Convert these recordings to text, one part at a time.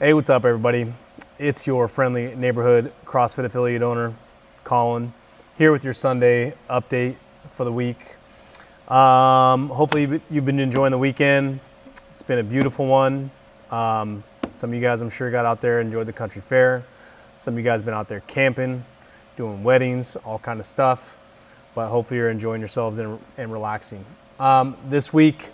Hey, what's up, everybody? It's your friendly neighborhood CrossFit affiliate owner, Colin, here with your Sunday update for the week. Hopefully you've been enjoying the weekend. It's been a beautiful one. Some of you guys, I'm sure, got out there, enjoyed the country fair. Some of you guys been out there camping, doing weddings, all kind of stuff. But hopefully you're enjoying yourselves and relaxing. This week,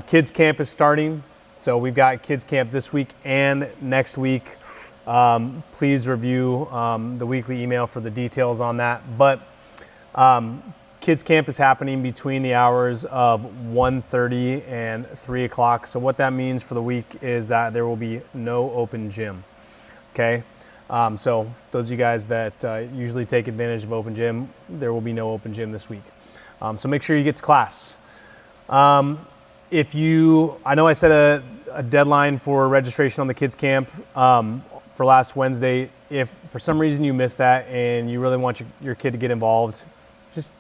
kids camp is starting. So we've got kids camp this week and next week. Please review the weekly email for the details on that. But kids camp is happening between the hours of 1:30 and 3 o'clock. So what that means for the week is that there will be no open gym. Okay. So those of you guys that usually take advantage of open gym, there will be no open gym this week. So make sure you get to class. I know I set a deadline for registration on the kids camp for last Wednesday. If for some reason you missed that and you really want your kid to get involved, just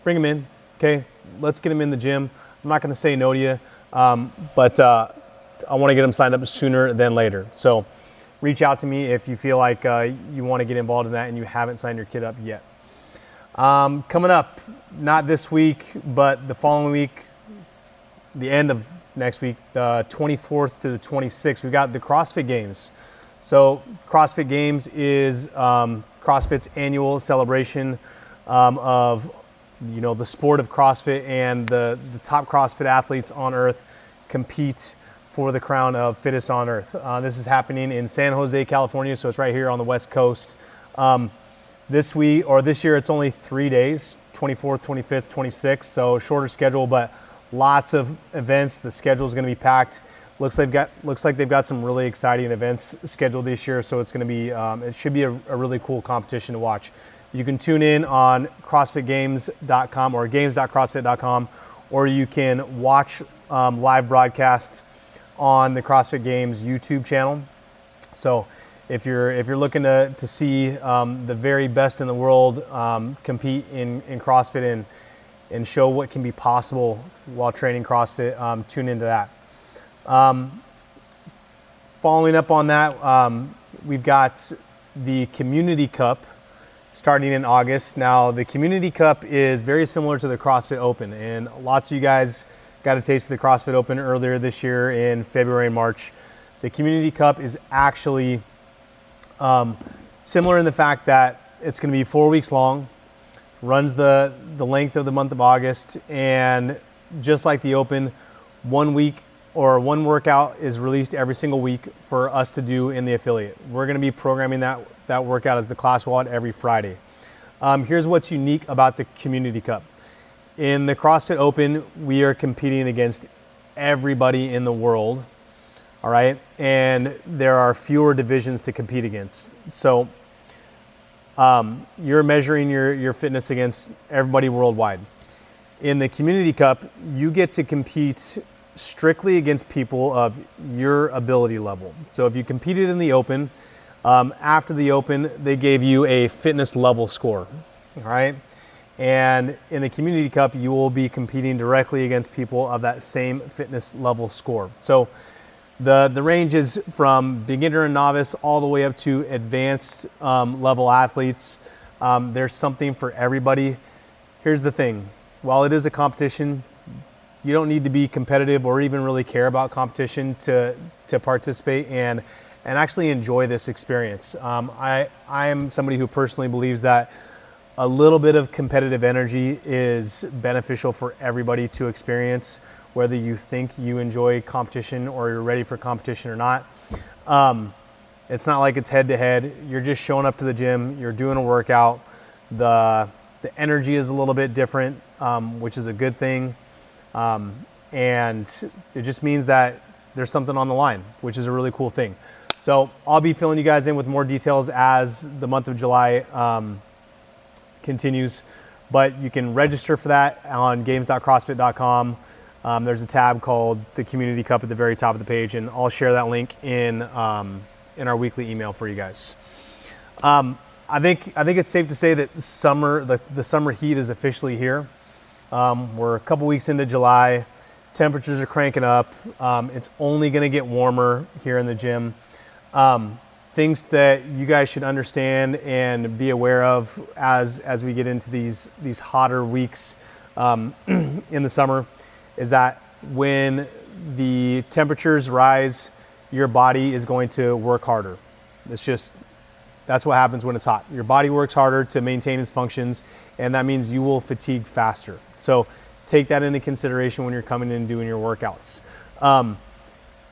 bring them in, okay? Let's get them in the gym. I'm not gonna say no to you, but I wanna get them signed up sooner than later. So reach out to me if you feel like you wanna get involved in that and you haven't signed your kid up yet. Coming up, not this week, but the following week, the end of next week, the 24th to the 26th, we've got the CrossFit Games. So CrossFit Games is CrossFit's annual celebration of the sport of CrossFit, and the top CrossFit athletes on earth compete for the crown of fittest on earth. This is happening in San Jose, California, so it's right here on the West Coast. This year it's only 3 days, 24th, 25th, 26th, so shorter schedule, but lots of events. The schedule is going to be packed. Looks like they've got some really exciting events scheduled this year, so it's going to be it should be a really cool competition to watch. You can tune in on CrossFitGames.com or games.crossfit.com, or you can watch live broadcast on the CrossFit Games YouTube channel. So if you're looking to see the very best in the world compete in CrossFit and show what can be possible while training CrossFit, tune into that. Following up on that, we've got the Community Cup starting in August. Now, the Community Cup is very similar to the CrossFit Open, and lots of you guys got a taste of the CrossFit Open earlier this year in February and March. The Community Cup is actually similar in the fact that it's going to be 4 weeks long, runs the length of the month of August, and just like the Open, 1 week or one workout is released every single week for us to do in the affiliate. We're going to be programming that workout as the class wallet every Friday. Here's what's unique about the Community Cup. In the CrossFit Open, we are competing against everybody in the world, all right? And there are fewer divisions to compete against. So you're measuring your fitness against everybody worldwide. In the Community Cup, you get to compete strictly against people of your ability level. So if you competed in the Open, after the Open, they gave you a fitness level score, all right? And in the Community Cup, you will be competing directly against people of that same fitness level score. So the range is from beginner and novice all the way up to advanced level athletes. There's something for everybody. Here's the thing. While it is a competition, you don't need to be competitive or even really care about competition to participate and actually enjoy this experience. I am somebody who personally believes that a little bit of competitive energy is beneficial for everybody to experience, whether you think you enjoy competition or you're ready for competition or not. It's not like it's head to head. You're just showing up to the gym, you're doing a workout. The energy is a little bit different, which is a good thing. And it just means that there's something on the line, which is a really cool thing. So I'll be filling you guys in with more details as the month of July continues, but you can register for that on games.crossfit.com. There's a tab called the Community Cup at the very top of the page, and I'll share that link in our weekly email for you guys. I think it's safe to say that the summer heat is officially here. We're a couple weeks into July. temperatures are cranking up. It's only going to get warmer here in the gym. Things that you guys should understand and be aware of as we get into these hotter weeks in the summer is that when the temperatures rise, your body is going to work harder. That's what happens when it's hot. Your body works harder to maintain its functions, and that means you will fatigue faster. So take that into consideration when you're coming in and doing your workouts.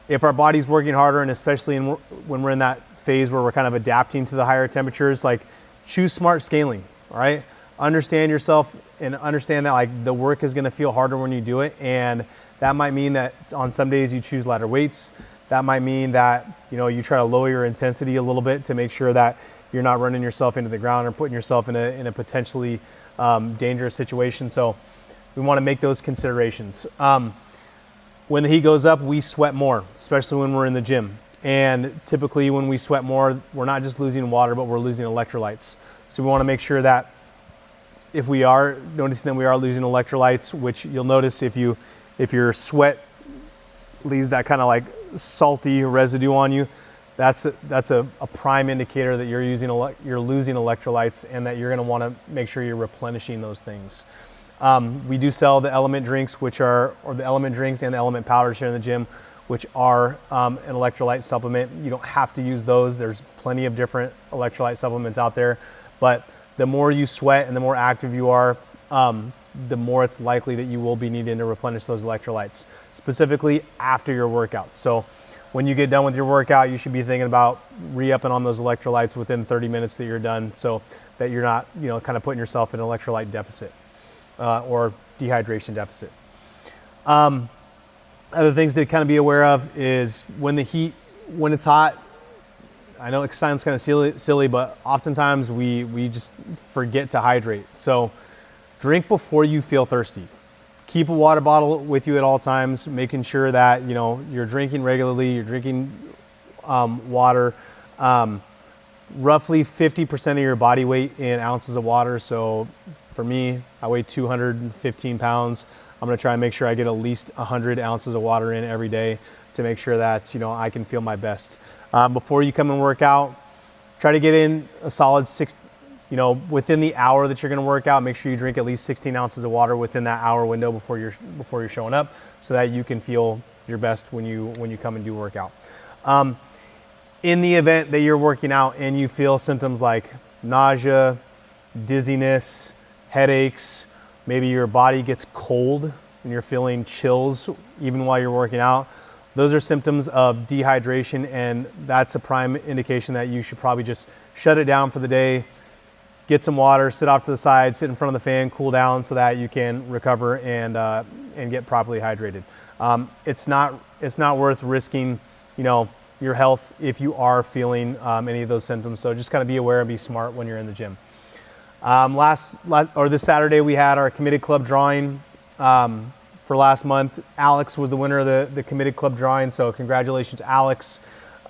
If our body's working harder, and especially when we're in that phase where we're kind of adapting to the higher temperatures, like choose smart scaling, all right? Understand yourself and understand that like the work is gonna feel harder when you do it, and that might mean that on some days you choose lighter weights. That might mean that you try to lower your intensity a little bit to make sure that you're not running yourself into the ground or putting yourself in a potentially dangerous situation. So we want to make those considerations. When the heat goes up, we sweat more, especially when we're in the gym. And typically when we sweat more, we're not just losing water, but we're losing electrolytes. So we want to make sure that if we are noticing that we are losing electrolytes, which you'll notice if your sweat leaves that kind of like salty residue on you, that's a prime indicator that you're losing electrolytes and that you're going to want to make sure you're replenishing those things. We do sell the element drinks, the element drinks and the element powders here in the gym, which are an electrolyte supplement. You don't have to use those. There's plenty of different electrolyte supplements out there, but the more you sweat and the more active you are, the more it's likely that you will be needing to replenish those electrolytes, specifically after your workout. So when you get done with your workout, you should be thinking about re-upping on those electrolytes within 30 minutes that you're done, so that you're not, kind of putting yourself in an electrolyte deficit or dehydration deficit. Other things to kind of be aware of is when it's hot. I know it sounds kind of silly, but oftentimes we just forget to hydrate. So drink before you feel thirsty. Keep a water bottle with you at all times, making sure that you're drinking regularly, you're drinking water. Roughly 50% of your body weight in ounces of water. So for me, I weigh 215 pounds. I'm gonna try and make sure I get at least 100 ounces of water in every day to make sure that I can feel my best. Before you come and work out, try to get in a solid within the hour that you're going to work out, make sure you drink at least 16 ounces of water within that hour window before you're showing up, so that you can feel your best when you come and do workout. In the event that you're working out and you feel symptoms like nausea, dizziness, headaches, maybe your body gets cold and you're feeling chills even while you're working out, those are symptoms of dehydration, and that's a prime indication that you should probably just shut it down for the day. Get some water, sit off to the side, sit in front of the fan, cool down so that you can recover and get properly hydrated. It's not worth risking, your health if you are feeling any of those symptoms. So just kind of be aware and be smart when you're in the gym. This Saturday we had our committed club drawing for last month. Alex was the winner of the committed club drawing, so congratulations, Alex.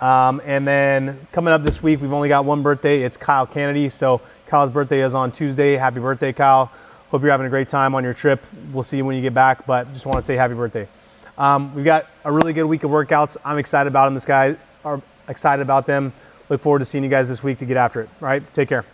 And then coming up this week, we've only got one birthday. It's Kyle Kennedy. So Kyle's birthday is on Tuesday. Happy birthday, Kyle. Hope you're having a great time on your trip. We'll see you when you get back, but just want to say happy birthday. We've got a really good week of workouts. I'm excited about them. This guy are excited about them. Look forward to seeing you guys this week to get after it. All right, take care.